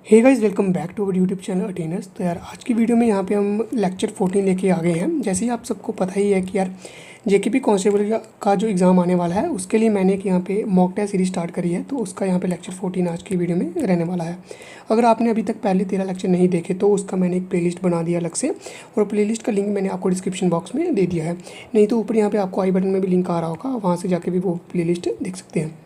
Hey guys, welcome back to our YouTube channel Attainers. तो यार आज की वीडियो में यहाँ पे हम लेक्चर 14 लेके आ गए हैं। जैसे ही आप सबको पता ही है कि यार जेकेपी कांस्टेबल का जो एग्ज़ाम आने वाला है उसके लिए मैंने एक यहाँ पे मॉक टेस्ट सीरीज स्टार्ट करी है। तो उसका यहाँ पे लेक्चर 14 आज की वीडियो में रहने वाला है। अगर आपने अभी तक पहले 13 लेक्चर नहीं देखे तो उसका मैंने एक प्लेलिस्ट बना दिया अलग से, और प्लेलिस्ट का लिंक मैंने आपको डिस्क्रिप्शन बॉक्स में दे दिया है। नहीं तो ऊपर यहाँ पर आपको आई बटन में भी लिंक आ रहा होगा, वहाँ से जाके भी वो प्लेलिस्ट देख सकते हैं।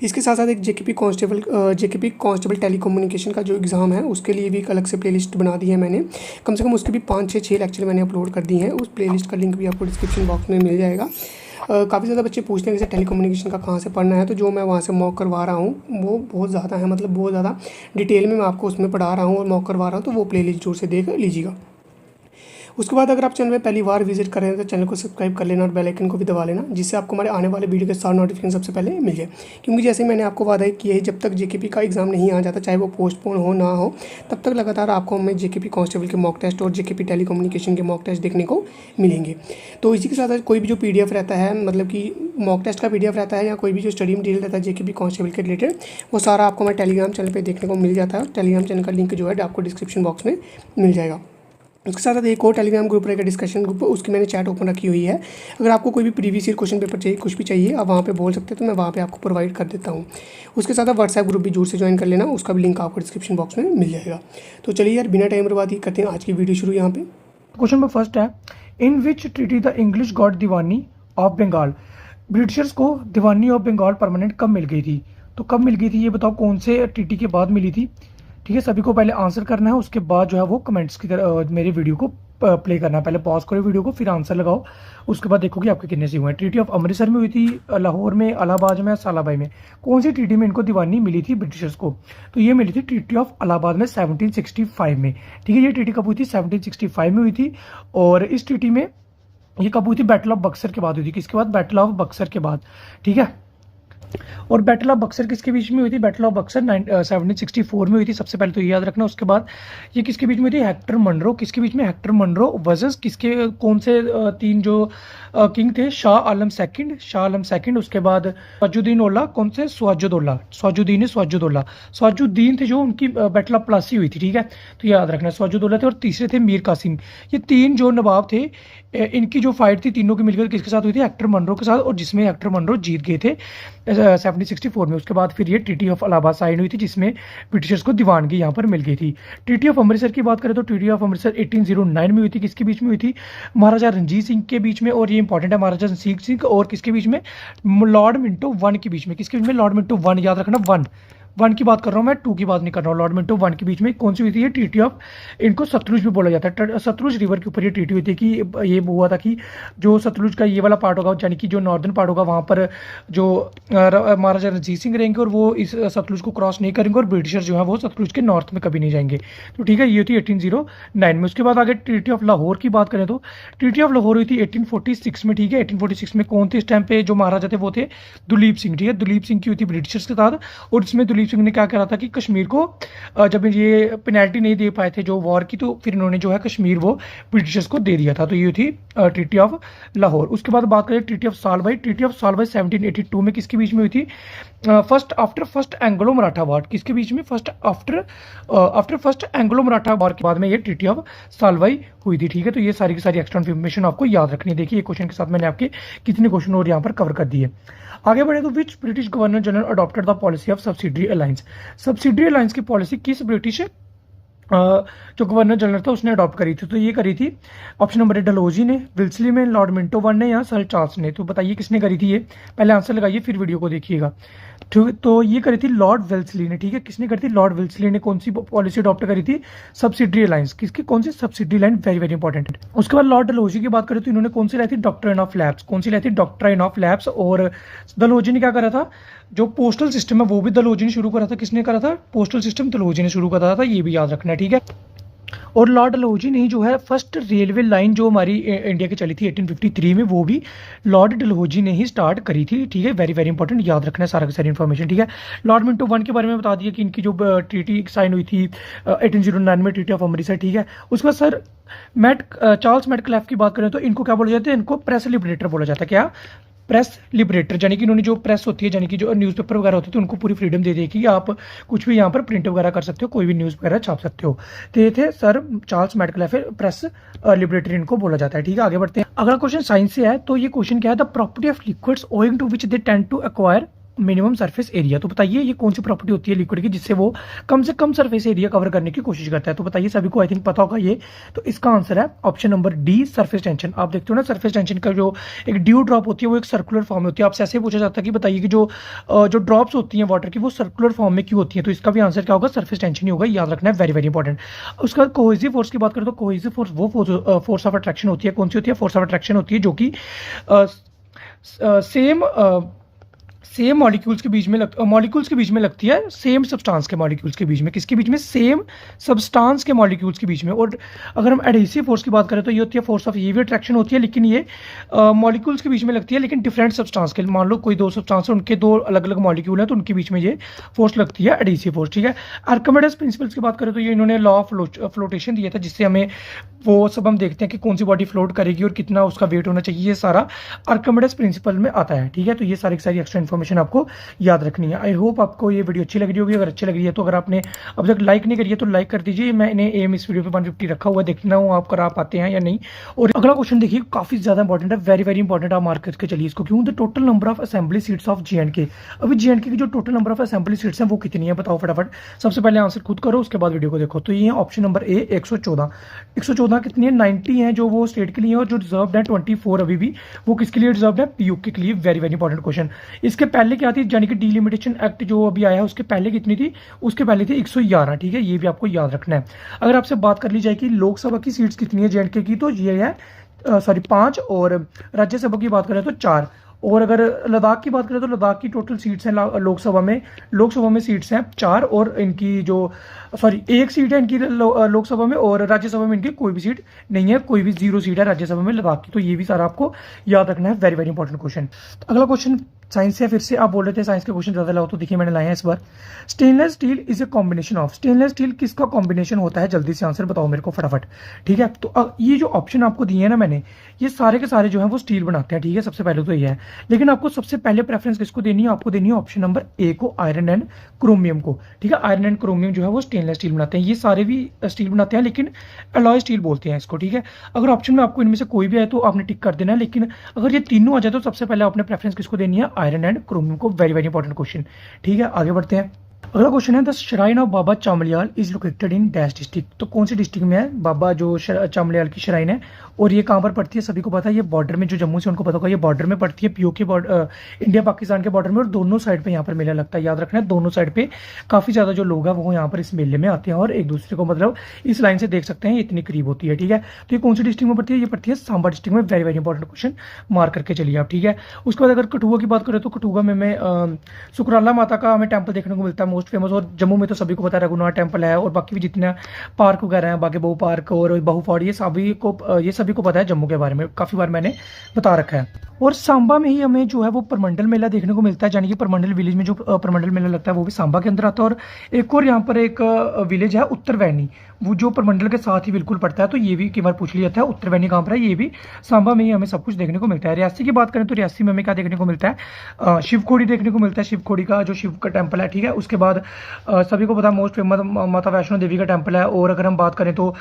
इसके साथ साथ एक जेकेपी कांस्टेबल टेलीकम्युनिकेशन का जो एग्ज़ाम है उसके लिए भी एक अलग से प्लेलिस्ट बना दी है मैंने। कम से कम उसके भी 5-6 लेक्चर मैंने अपलोड कर दिए हैं। उस प्लेलिस्ट का लिंक भी आपको डिस्क्रिप्शन बॉक्स में मिल जाएगा। काफ़ी ज़्यादा बच्चे पूछते हैं कि टेलीकम्युनिकेशन का कहाँ से पढ़ना है, तो जो मैं वहाँ से मॉक करवा रहा हूँ वो बहुत ज़्यादा है, मतलब बहुत ज़्यादा डिटेल में मैं आपको उसमें पढ़ा रहा हूँ और मॉक करवा रहा हूँ। तो वो प्लेलिस्ट जोर से देख लीजिएगा। उसके बाद अगर आप चैनल में पहली बार विजिट कर रहे हैं तो चैनल को सब्सक्राइब कर लेना और बेल आइकन को भी दबा लेना, जिससे आपको हमारे आने वाले वीडियो के सारे नोटिफिकेशन सबसे पहले मिल जाए। क्योंकि जैसे मैंने आपको वादा किया है, जब तक जेकेपी का एग्ज़ाम नहीं आ जाता, चाहे वो पोस्टपोन हो ना हो, तब तक लगातार आपको हमें जेकेपी कांस्टेबल के मॉक टेस्ट और जेकेपी टेलीकम्युनिकेशन के मॉक टेस्ट देखने को मिलेंगे। तो इसी के साथ कोई भी जो PDF रहता है, मतलब कि मॉक टेस्ट का PDF रहता है या कोई भी जो स्टडी मटीरियल रहता है जेकेपी कांस्टेबल के रिलेटेड, वो सारा आपको हमारे टेलीग्राम चैनल पर देखने को मिल जाता है। टेलीग्राम चैनल का लिंक जो है आपको डिस्क्रिप्शन बॉक्स में मिल जाएगा। उसके साथ साथ एक और टेलीग्राम ग्रुप रहेगा, डिस्कशन ग्रुप, उसकी मैंने चैट ओपन रखी हुई है। अगर आपको कोई भी प्रीवियस ईयर क्वेश्चन पेपर चाहिए, कुछ भी चाहिए, आप वहाँ पे बोल सकते हैं, तो मैं वहाँ पे आपको प्रोवाइड कर देता हूँ। उसके साथ आप व्हाट्सएप ग्रुप भी जरूर से ज्वाइन कर लेना, उसका भी लिंक आपको डिस्क्रिप्शन बॉक्स में मिल जाएगा। तो चलिए यार, बिना टाइम बर्बादी करते हैं आज की वीडियो शुरू। यहाँ पे क्वेश्चन नंबर फर्स्ट है, in which treaty the English got Diwani of Bengal. Britishers को दीवानी ऑफ बंगाल परमानेंट कब मिल गई थी? तो कब मिल गई थी ये बताओ, कौन से ट्रीटी के बाद मिली थी? ठीक है, सभी को पहले आंसर करना है, उसके बाद जो है वो कमेंट्स की तरह मेरी वीडियो को प्ले करना है। पहले पॉज करो वीडियो को, फिर आंसर लगाओ, उसके बाद देखो कि आपके कितने से हुए हैं। ट्रीटी ऑफ अमृतसर में हुई थी, लाहौर में, इलाहाबाद में, सालाबाई में। कौन सी ट्रीटी में इनको दीवानी मिली थी ब्रिटिशर्स को? तो ये मिली थी ट्रीटी ऑफ इलाहाबाद में 1765 में। ठीक है, ये ट्रीटी कब हुई थी? 1765 में हुई थी। और इस ट्रीटी में ये कब हुई थी? बैटल ऑफ बक्सर के बाद हुई थी। किसके बाद? बैटल ऑफ बक्सर के बाद। ठीक है, और बैटल ऑफ बक्सर किसके बीच में हुई थी? बैटल ऑफ बक्सर 1764 में हुई थी। सबसे पहले तो ये याद रखना। उसके बाद ये किसके बीच में हुई थी? Hector Munro. किसके बीच में? हेक्टर मनरो वर्सेस किसके? कौन से तीन जो किंग थे? शाह आलम सेकंड। उसके बाद स्वाजुद्दीन औला। कौन से? स्वाजुद्दीन थे जो, उनकी बैटल ऑफ प्लासी हुई थी। ठीक है, तो याद रखना, स्वाजुद्दौला थे। और तीसरे थे मीर कासिम। ये तीन जो नवाब थे, इनकी जो फाइट थी तीनों की मिलकर किसके साथ हुई थी? हेक्टर मनरो के साथ, और जिसमें हेक्टर मनरो जीत गए थे 1764 में। उसके बाद फिर ये ट्रीटी ऑफ इलाहाबाद साइन हुई थी, जिसमें ब्रिटिशर्स को दीवानगी यहाँ पर मिल गई थी। ट्रीटी ऑफ अमृतसर की बात करें तो ट्रीटी ऑफ अमृतसर 1809 में हुई थी। किसके बीच में हुई थी? महाराजा रणजीत सिंह के बीच में, और ये इंपॉर्टेंट है, महाराजा रणजीत सिंह और किसके बीच में? लॉर्ड मिंटो वन के बीच में। किसके बीच में? लॉर्ड मिंटो वन, याद रखना, वन की बात कर रहा हूँ मैं, टू की बात नहीं कर रहा हूँ। लॉर्ड मिंटो वन के बीच में कौन सी हुई थी? ये ट्रीटी ऑफ, इनको सतलुज भी बोला जाता है। सतलुज रिवर के ऊपर ये ट्रीटी हुई थी। कि ये हुआ था कि जो सतलुज का ये वाला पार्ट होगा, यानी कि जो नॉर्दर्न पार्ट होगा, वहाँ पर जो महाराजा रणजीत सिंह रहेंगे और वो इस सतलुज को क्रॉस नहीं करेंगे, और ब्रिटिशर्स जो है वो सतलुज के नॉर्थ में कभी नहीं जाएंगे। तो ठीक है, ये थी 1809 में। उसके बाद आगे ट्रीटी ऑफ लाहौर की बात करें तो ट्रीटी ऑफ लाहौर हुई थी 1846 में। ठीक है, 1846 में कौन थे इस टाइम पे जो महाराजा थे? वो थे दुलीप सिंह। ठीक है, दुलीप सिंह की हुई थी ब्रिटिशर्स के साथ। और इसमें दुलीप सिंह ने क्या करा था कि कश्मीर को जब ये पेनल्टी नहीं दे पाए थे जो वॉर की, तो फिर इन्होंने जो है कश्मीर वो ब्रिटिशर्स को दे दिया था। तो ये थी ट्रीटी ऑफ लाहौर। उसके बाद बात करें treaty of Salbai. Treaty of Salbai 1782 में किसके बीच में हुई थी? First Anglo Maratha war. किसके बीच में? After first Anglo Maratha war के बाद में ये ट्रीटी ऑफ सालबाई हुई थी। ठीक है, तो ये सारी की सारी एक्स्ट्रा इन्फॉर्मेशन आपको याद रखनी है। देखिए, क्वेश्चन के साथ मैंने आपके कितने क्वेश्चन और यहाँ पर कवर कर दिए। आगे बढ़े तो विच British governor general adopted the policy of subsidiary alliance. Subsidiary alliance की पॉलिसी किस ब्रिटिश जो गवर्नर जनरल था उसने अडॉप्ट करी थी? तो ये करी थी, ऑप्शन नंबर ए डलहौजी ने, विल्सली में, लॉर्ड मिंटो वन ने, या सर चार्ल्स ने। तो बताइए किसने करी थी ये? पहले आंसर लगाइए, फिर वीडियो को देखिएगा। तो ये करी थी लॉर्ड वेल्सली ने। ठीक है, किसने करी थी? लॉर्ड वेल्सली ने। कौन सी पॉलिसी अडॉप्ट करी थी? Subsidiary alliance. किसकी? कौन सी? Subsidiary line, very very important. उसके बाद लॉर्ड डलहौजी की बात करें तो इन्होंने कौन सी लाई थी? Doctrine of labs. कौन सी लाई थी? Doctrine of labs. और डलहौजी ने क्या करा था? जो पोस्टल सिस्टम है वो भी डलहौजी ने शुरू करा था। किसने करा था? पोस्टल सिस्टम डलहौजी ने शुरू करा था, ये भी याद रखना है। ठीक है, और लॉर्ड डलहौजी ने ही जो है फर्स्ट रेलवे लाइन जो हमारी इंडिया की चली थी 1853 में, वो भी लॉर्ड डलहौजी ने ही स्टार्ट करी थी। ठीक है, वेरी वेरी इंपॉर्टेंट, याद रखना है सारा की सारी इन्फॉर्मेशन। ठीक है, लॉर्ड मिंटो वन के बारे में बता दिया कि इनकी जो ट्रीटी साइन हुई थी 1809 में, ट्रीटी ऑफ अमृतसर। ठीक है, उसके बाद सर चार्ल्स मेडक्लेफ की बात करें तो इनको क्या बोला जाता है? इनको प्रेस लिबरेटर बोला जाता है। क्या? प्रेस लिबरेटर, यानी कि इन्होंने जो प्रेस होती है, यानी कि जो न्यूज़पेपर वगैरह होते हैं, तो उनको पूरी फ्रीडम दे दी कि आप कुछ भी यहाँ पर प्रिंट वगैरह कर सकते हो, कोई भी न्यूज़ वगैरह छाप सकते हो। तो ये थे सर चार्ल्स मैडक्लेफ, प्रेस लिबरेटर इनको बोला जाता है। ठीक है, आगे बढ़ते हैं। अगला क्वेश्चन साइंस से है, तो ये क्वेश्चन क्या है, the property of liquids owing to which they tend to acquire minimum surface area. तो बताइए ये कौन सी प्रॉपर्टी होती है लिक्विड की जिससे वो कम से कम सरफेस एरिया कवर करने की कोशिश करता है। तो बताइए, सभी को आई थिंक पता होगा ये। तो इसका आंसर है option number D, surface tension. आप देखते हो ना, सरफेस टेंशन का जो एक ड्यू ड्रॉप होती है वो एक सर्कुलर फॉर्म में होती है। आपसे ऐसे पूछा जाता है कि बताइए कि जो ड्रॉप्स होती हैं वाटर की वो सर्कुलर फॉर्म में क्यों होती है। तो इसका भी आंसर क्या होगा, सरफेस टेंशन ही होगा, याद रखना है, वेरी वेरी इंपॉर्टेंट। उसका कोहेसिव फोर्स की बात करें तो कोहेसिव फोर्स वो फोर्स ऑफ अट्रैक्शन होती है। कौन सी होती है, फोर्स ऑफ अट्रैक्शन होती है जो कि सेम मॉलिक्यूल्स के बीच में लगती है, सेम सब्सटेंस के मॉलिक्यूल्स के बीच में। किसके बीच में, सेम सब्सटेंस के मॉलिक्यूल्स के बीच में। और अगर हम एडहेसिव फोर्स की बात करें तो ये होती है फोर्स ऑफ, ये भी अट्रैक्शन होती है लेकिन ये मॉलिक्यूल्स के बीच में लगती है, लेकिन डिफरेंट सब्सटेंस के। मान लो कोई दो सब्सटेंस है, उनके दो अलग अलग मॉलिक्यूल हैं, तो उनके बीच में ये फोर्स लगती है, एडहेसिव फोर्स। ठीक है, आर्किमिडीज प्रिंसिपल्स की बात करें तो ये इन्होंने लॉ ऑफ फ्लोटेशन दिया था, जिससे हमें वो सब हम देखते हैं कि कौन सी बॉडी फ्लोट करेगी और कितना उसका वेट होना चाहिए, ये सारा आर्किमिडीज प्रिंसिपल में आता है। ठीक है, तो ये सारी एक्स्ट्रा इन्फॉर्मेशन आपको याद रखनी है। आई होप आपको ये वीडियो अच्छी लग रही होगी। अगर अच्छी लग रही है तो अगर आपने अब तक लाइक नहीं करी है तो लाइक कर दीजिए। मैंने एम इस वीडियो पे 150 रखा हुआ है, देखना हूँ आप कर आप आते हैं या नहीं। और अगला क्वेश्चन देखिए, काफी ज्यादा इंपॉर्टेंट है, वेरी वेरी इंपॉर्टेंट। आप मार्क करके चलिए इसको। क्यों, the total number of assembly seats of J&K। अभी J&K की जो total number of assembly seats हैं वो कितनी है, बताओ फटाफट। सबसे पहले आंसर खुद करो, उसके बाद वीडियो को देखो। तो ये ऑप्शन नंबर ए 114। 114 कितनी है, 90 है जो वो स्टेट के लिए, और जो रिजर्व है 24 अभी भी, वो किसके लिए रिजर्व है, PUK के लिए। Very very important question. इसके पहले क्या थी, यानी कि डिलिमिटेशन एक्ट जो अभी आया है उसके पहले कितनी थी, उसके पहले थी 111। ठीक है, ये भी आपको याद रखना है। अगर आपसे बात कर ली जाए कि लोकसभा की सीट्स कितनी है J&K की, तो ये है 5, और राज्यसभा की बात करें तो 4। और अगर लद्दाख की बात करें तो लद्दाख की टोटल सीट्स हैं लोकसभा में सीट्स हैं 4, और इनकी जो एक सीट है इनकी लोकसभा में, और राज्यसभा में इनकी कोई भी सीट नहीं है, कोई भी 0 सीट है राज्यसभा में लद्दाख की। तो ये भी सारा आपको याद रखना है, वेरी वेरी इंपॉर्टेंट क्वेश्चन। अगला क्वेश्चन साइंस से, फिर से आप बोल रहे थे साइंस के क्वेश्चन ज्यादा लाओ, तो देखिए मैंने लाए हैं इस बार। Stainless steel is a combination of, stainless steel किसका कॉम्बिनेशन होता है, जल्दी से आंसर बताओ मेरे को फटाफट। ठीक है, तो ये जो ऑप्शन आपको दिए हैं ना मैंने, ये सारे के सारे जो है वो स्टील बनाते हैं। ठीक है, सबसे पहले तो ये है, लेकिन आपको सबसे पहले प्रेफरेंस किसको देनी है, आपको देनी है ऑप्शन नंबर ए को, आयरन एंड क्रोमियम को। ठीक है, आयरन एंड क्रोमियम जो है वो स्टेनलेस स्टील बनाते हैं। ये सारे भी स्टील बनाते हैं लेकिन अलॉय स्टील बोलते हैं इसको। ठीक है, अगर ऑप्शन में आपको इनमें से कोई भी आए तो आपने टिक कर देना है, लेकिन अगर ये तीनों आ जाए तो सबसे पहले आपने प्रेफरेंस किसको देनी है, आयरन एंड क्रोमियम को। Very very important question. ठीक है, आगे बढ़ते हैं। अगला क्वेश्चन है, the shrine of Baba Chamliyal is located in dash district. तो कौन सी डिस्ट्रिक्ट में है बाबा जो चामलियाल की श्राइन है, और ये कहाँ पर पड़ती है, सभी को पता है, ये बॉर्डर में, जो जम्मू से उनको पता होगा, ये बॉर्डर में पड़ती है, POK बॉर्डर, इंडिया पाकिस्तान के बॉर्डर में, और दोनों साइड पे यहाँ पर मेला लगता है। याद रखना है, दोनों साइड पे काफी ज्यादा जो लोग हैं वो यहाँ पर इस मेले में आते हैं और एक दूसरे को मतलब इस लाइन से देख सकते हैं, इतनी करीब होती है। ठीक है, तो ये कौन सी डिस्ट्रिक्ट में पड़ती है, ये पड़ती है सांबा डिस्ट्रिक्ट में। Very very important question, mark करके चलिए आप। ठीक है, उसके बाद अगर कठुआ की बात करें तो कठुआ में सुकराला माता का हमें टेम्पल देखने को मिलता है, मोस्ट फेमस। और जम्मू में तो सभी को पता है रघुनाथ टेम्पल है, और बाकी भी जितने पार्क वगैरह हैं, बाकी बहु पार्क और बहु फोर्ट, ये सभी को पता है जम्मू के बारे में, काफी बार मैंने बता रखा है। और सांबा में ही हमें जो है वो परमंडल मेला देखने को मिलता है, यानी कि परमंडल विलेज में जो परमंडल मेला लगता है वो भी सांबा के अंदर आता है। और एक और यहाँ पर एक विलेज है उत्तरवैनी, वो जो परमंडल के साथ ही बिल्कुल पड़ता है, तो ये भी कई बार पूछ लिया जाता है उत्तरवैनी कहाँ पर है, ये भी सांबा में ही हमें सब कुछ देखने को मिलता है। रियासी की बात करें तो रियासी में हमें क्या देखने को मिलता है, शिवखोड़ी देखने को मिलता है, शिवखोड़ी का जो शिव का टेम्पल है। ठीक है, उसके बाद सभी को पता मोस्ट फेमस माता वैष्णो देवी का टेम्पल है। और अगर हम बात करें तो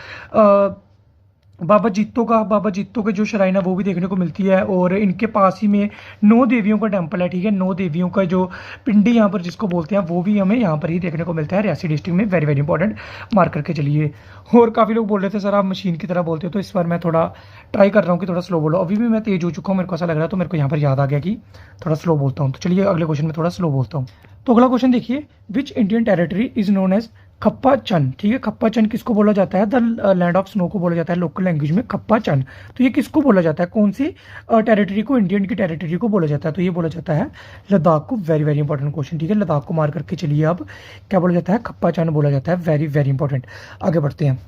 बाबा जीतो के जो श्राइन है वो भी देखने को मिलती है, और इनके पास ही में 9 देवियों का टेम्पल है। ठीक है, 9 देवियों का जो पिंडी यहाँ पर जिसको बोलते हैं वो भी हमें यहाँ पर ही देखने को मिलता है, रियासी डिस्ट्रिक्ट में। वेरी वेरी इंपॉर्टेंट, मार्क करके चलिए। और काफ़ी लोग बोल रहे थे सर आप मशीन की तरह बोलते हो, तो इस बार मैं थोड़ा ट्राई कर रहा हूँ कि थोड़ा स्लो बोलो। अभी भी मैं तेज हो चुका हूँ, मेरे को ऐसा लग रहा है, तो मेरे को यहाँ पर याद आ गया कि थोड़ा स्लो बोलता हूँ। तो चलिए अगले क्वेश्चन में थोड़ा स्लो बोलता हूँ। तो अगला क्वेश्चन देखिए, which Indian territory is known as Khapa Chan. ठीक है, खप्पा चन किसको बोला जाता है, द लैंड ऑफ स्नो को बोला जाता है लोकल लैंग्वेज में, खप्पा चन। तो ये किसको बोला जाता है, कौन सी टेरिटरी को, इंडियन की टेरिटरी को बोला जाता है, तो ये बोला जाता है लद्दाख को। Very very important question. ठीक है, लद्दाख को मार करके चलिए अब, क्या बोला जाता है, खप्पा चन बोला जाता है। वेरी वेरी इंपॉर्टेंट, आगे बढ़ते हैं।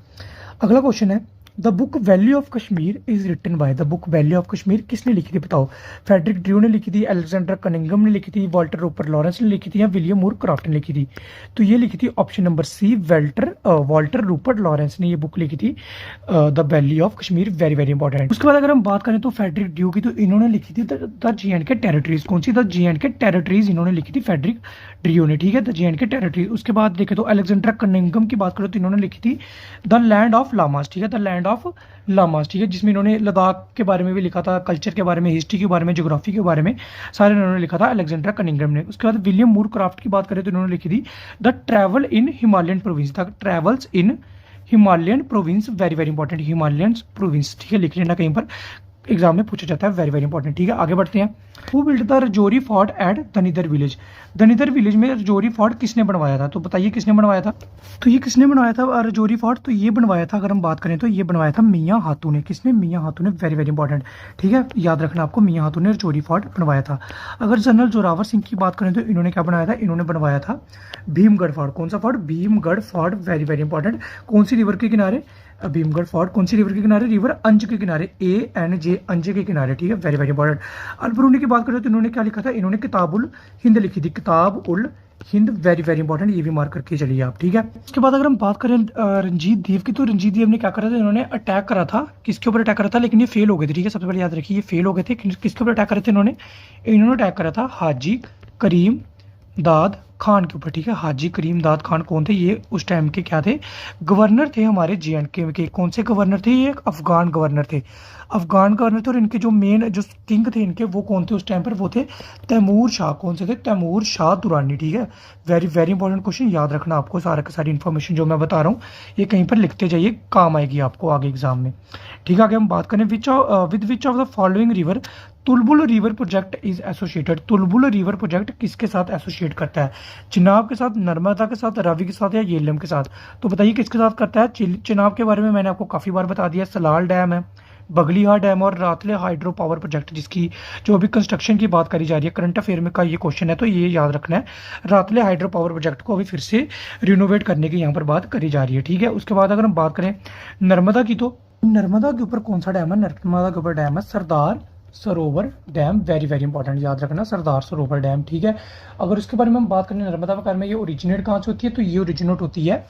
अगला क्वेश्चन है, the book Valley of Kashmir is written by, the book Valley of Kashmir किसने लिखी थी बताओ? फ्रेडरिक ड्रू ने लिखी थी, अलेक्जेंडर कनिंघम ने लिखी थी, वॉल्टर रूपर लॉरेंस ने लिखी थी, या विलियम मूर क्राफ्ट ने लिखी थी? तो ये लिखी थी option number C, Walter Roper Lawrence ने ये बुक लिखी थी, the valley of Kashmir. Very very important. उसके बाद अगर हम बात करें तो फ्रेडरिक ड्रू की, तो इन्होंने लिखी थी द J&K टेरिटरीज। कौन सी? द J&K टेरिटरीज इन्होंने लिखी थी फ्रेडरिक ड्रू ने, ठीक है, द J&K टेरिटरीज। उसके बाद देखें तो अलेक्जेंडर कनिंघम की बात करें तो इन्होंने लिखी थी द लैंड ऑफ लामास, ठीक है, द लैंड ऑफ लामास, ठीक है, जिसमें इन्होंने लद्दाख के बारे में भी लिखा था, कल्चर के बारे में, हिस्ट्री के बारे में, ज्योग्राफी के बारे में सारे इन्होंने लिखा था अलेक्जेंडर कनिंघम ने। उसके बाद विलियम मूर क्राफ्ट की बात करें तो इन्होंने लिखी थी the travel in Himalayan province, the travels in Himalayan province. Very very important, Himalayan province, ठीक है, लिख लेना, कहीं पर एग्जाम में पूछा जाता है। वेरी वेरी इंपॉर्टेंट, ठीक है, आगे बढ़ते हैं। Who build the Rajouri fort at Danidhar village, Danidhar village में रजौरी फोर्ट किसने बनवाया था? तो बताइए किसने बनवाया था? तो ये किसने बनवाया था रजौरी फोर्ट? तो ये बनवाया था, अगर हम बात करें तो ये बनवाया था मियाँ हाथू ने। किसने? मियाँ हाथू ने। वेरी वेरी इंपॉर्टेंट, ठीक है, याद रखना आपको, मियाँ हाथू ने रजौरी फोर्ट बनवाया था। अगर जनरल जोरावर सिंह की बात करें तो इन्होंने क्या बनाया था? इन्होंने बनवाया था भीमगढ़ फोर्ट। कौन सा fort? Bhimgarh fort. Very very important. कौन सी रिवर के किनारे? भीमगढ़ फोर्ट कौन सी रिवर के किनारे? रिवर अंज के किनारे, ANJ, अंज के किनारे, ठीक है, वेरी वेरी इंपॉर्टेंट। अल-बरूनी की बात करें तो इन्होंने क्या लिखा था? इन्होंने किताबुल हिंद लिखी थी, किताब-उल हिंद। वेरी वेरी इंपॉर्टेंट, ये भी मार्क करके चलिए आप, ठीक है। इसके बाद अगर हम बात करें रंजीत देव की, तो रंजीत देव ने क्या करा था? इन्होंने अटैक करा था, किसके ऊपर अटैक करा था? लेकिन ये फेल हो गए थे, ठीक है, सबसे पहले याद रखिए ये फेल हो गए थे। किसके ऊपर अटैक करे थे इन्होंने अटैक करा था हाजी करीम दाद खान के ऊपर, ठीक है। हाजी करीम दाद खान कौन थे? ये उस टाइम के क्या थे? गवर्नर थे हमारे J&K के। कौन से गवर्नर थे? ये अफगान गवर्नर थे, अफगान गवर्नर थे। और इनके जो मेन जो किंग थे इनके, वो कौन थे उस टाइम पर? वो थे तैमूर शाह। कौन से थे? तैमूर शाह दुरानी, ठीक है। वेरी वेरी इंपॉर्टेंट क्वेश्चन, याद रखना आपको, सारा का सारी इन्फॉर्मेशन जो मैं बता रहा हूँ ये कहीं पर लिखते जाइए, काम आएगी आपको आगे एग्जाम में, ठीक है। आगे हम बात करें with which of the following river Tulbul river project is associated, Tulbul river project किसके साथ एसोसिएट करता है? चिनाब के साथ, नर्मदा के साथ, रावी के साथ, या येलम के साथ? तो बताइए किसके साथ करता है? चिनाब के बारे में मैंने आपको काफ़ी बार बता दिया, सलाल डैम है, बगलीहार डैम और रातले हाइड्रो पावर प्रोजेक्ट, जिसकी जो अभी कंस्ट्रक्शन की बात करी जा रही है, करंट अफेयर में का ये क्वेश्चन है, तो ये याद रखना है, रातले हाइड्रो पावर प्रोजेक्ट को अभी फिर से रिनोवेट करने की यहाँ पर बात करी जा रही है, ठीक है। उसके बाद अगर हम बात करें नर्मदा की, तो नर्मदा के ऊपर कौन सा डैम है? नर्मदा के ऊपर डैम है Sardar Sarovar dam. Very very important, याद रखना, सरदार सरोवर डैम, ठीक है। अगर उसके बारे में हम बात करें नर्मदा के बारे में, ये ओरिजिनेट कहाँ से होती है? तो ये ओरिजिनेट होती है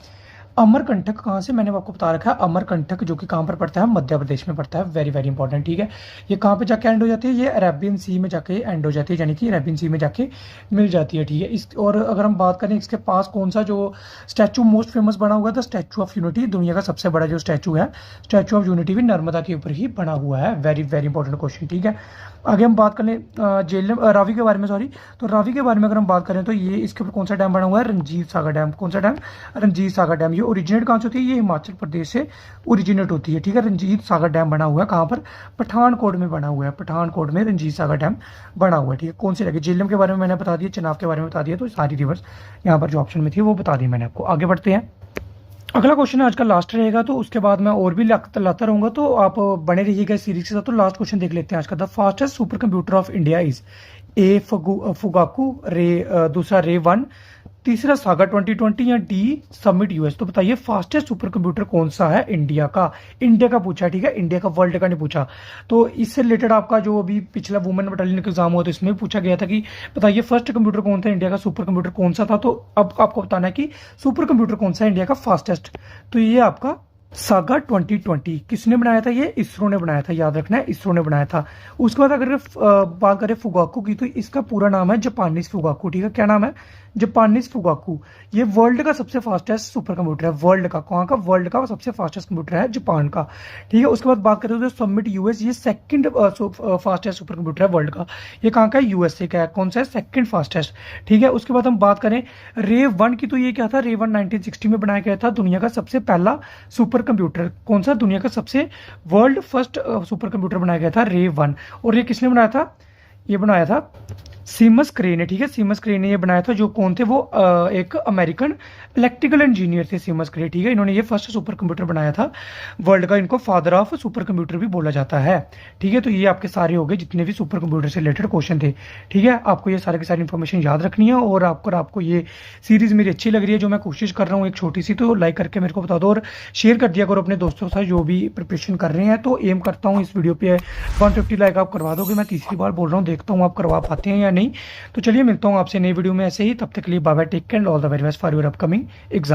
अमरकंटक। कहाँ से? मैंने आपको बता रखा है, अमरकंटक, जो कि कहाँ पर पड़ता है? मध्य प्रदेश में पड़ता है। वेरी वेरी इंपॉर्टेंट, ठीक है। ये कहाँ पे जाके एंड हो जाती है? ये अरेबियन सी में जाके एंड हो जाती है, यानी कि अरेबियन सी में जाके मिल जाती है, ठीक है। इस और अगर हम बात करें इसके पास कौन सा जो स्टैचू मोस्ट फेमस बना हुआ था? स्टैचू ऑफ यूनिटी, दुनिया का सबसे बड़ा जो स्टैचू है, स्टैचू ऑफ यूनिटी भी नर्मदा के ऊपर ही बना हुआ है। वेरी वेरी इंपॉर्टेंट क्वेश्चन, ठीक है। आगे हम बात करें झेलम रावी के बारे में, सॉरी, तो रावी के बारे में अगर हम बात करें तो ये इसके ऊपर कौन सा डैम बना हुआ है? रंजीत सागर डैम। कौन सा डैम? रंजीत सागर डैम। ये ओरिजिनेट कहाँ से होती है? ये हिमाचल प्रदेश से ओरिजिनेट होती है, ठीक है। रंजीत सागर डैम बना हुआ है कहाँ पर? पठानकोट में बना हुआ है, पठानकोट में रंजीत सागर डैम बना हुआ है, ठीक है। कौन सी लगी? झेलम के बारे में मैंने बता दिया, चिनाब के बारे में बता दिया, तो सारी रिवर्स यहाँ पर जो ऑप्शन में थी वो बता दी मैंने आपको। आगे बढ़ते हैं, अगला क्वेश्चन आज का लास्ट रहेगा, तो उसके बाद मैं और भी लाता रहूंगा, तो आप बने रहिएगा इस सीरीज के साथ। तो लास्ट क्वेश्चन देख लेते हैं आज का। The fastest super computer of India is a Fugaku, दूसरा रे 1, तीसरा सागा 2020, या डी समिट US। तो बताइए फास्टेस्ट सुपर कंप्यूटर कौन सा है इंडिया का? इंडिया का पूछा, ठीक है, इंडिया का, वर्ल्ड का नहीं पूछा। तो इससे रिलेटेड आपका जो अभी पिछला वुमेन बटालियन का एग्जाम हुआ तो इसमें पूछा गया था कि बताइए फर्स्ट कंप्यूटर कौन था इंडिया का, सुपर कंप्यूटर कौन सा था। तो अब आपको बताना है कि सुपर कंप्यूटर कौन सा है इंडिया का फास्टेस्ट। तो ये आपका सागा 2020 किसने बनाया था? ये इसरो ने बनाया था, याद रखना है, इसरो ने बनाया था। उसके बाद अगर बात करें फुगाकू की, तो इसका पूरा नाम है जापानीज फुगाकू, ठीक है। क्या नाम है? Japanese Fugaku. ये वर्ल्ड का सबसे फास्टेस्ट सुपर कंप्यूटर है, वर्ल्ड का। कहाँ का? वर्ल्ड का सबसे फास्टेस्ट कंप्यूटर है जापान का, ठीक है। उसके बाद बात करें तो समिट US, ये सेकंड फास्टेस्ट सुपर कंप्यूटर है वर्ल्ड का। ये कहाँ का है? USA का है। कौन सा है? सेकंड फास्टेस्ट, ठीक है। उसके बाद हम बात करें रे 1 की, तो ये क्या था? रे 1 1960 में बनाया गया था, दुनिया का सबसे पहला सुपर कंप्यूटर। कौन सा? दुनिया का सबसे वर्ल्ड फर्स्ट सुपर कंप्यूटर बनाया गया था रे 1। और ये किसने बनाया था? ये बनाया था सीमस क्रे ने, ठीक है, सीमस क्रे ने ये बनाया था। जो कौन थे वो एक अमेरिकन इलेक्ट्रिकल इंजीनियर थे सीमस क्रे, ठीक है। इन्होंने ये फर्स्ट सुपर कंप्यूटर बनाया था वर्ल्ड का। इनको फादर ऑफ सुपर कंप्यूटर भी बोला जाता है, ठीक है। तो ये आपके सारे हो गए जितने भी सुपर कंप्यूटर से रिलेटेड क्वेश्चन थे, ठीक है। आपको ये सारे की सारी इन्फॉर्मेशन याद रखनी है। और आपको ये सीरीज मेरी अच्छी लग रही है जो मैं कोशिश कर रहा हूँ एक छोटी सी, तो लाइक करके मेरे को बता दो और शेयर कर दिया करो अपने दोस्तों के साथ जो भी प्रिपरेशन कर रहे हैं। तो एम करता हूँ इस वीडियो पे 150 लाइक आप करवा दोगे। मैं तीसरी बार बोल रहा हूँ, देखता हूँ आप करवा पाते हैं या नहीं। तो चलिए मिलता हूँ आपसे नई वीडियो में ऐसे ही। तब तक के लिए bye bye, take care and all the very best for your upcoming exam.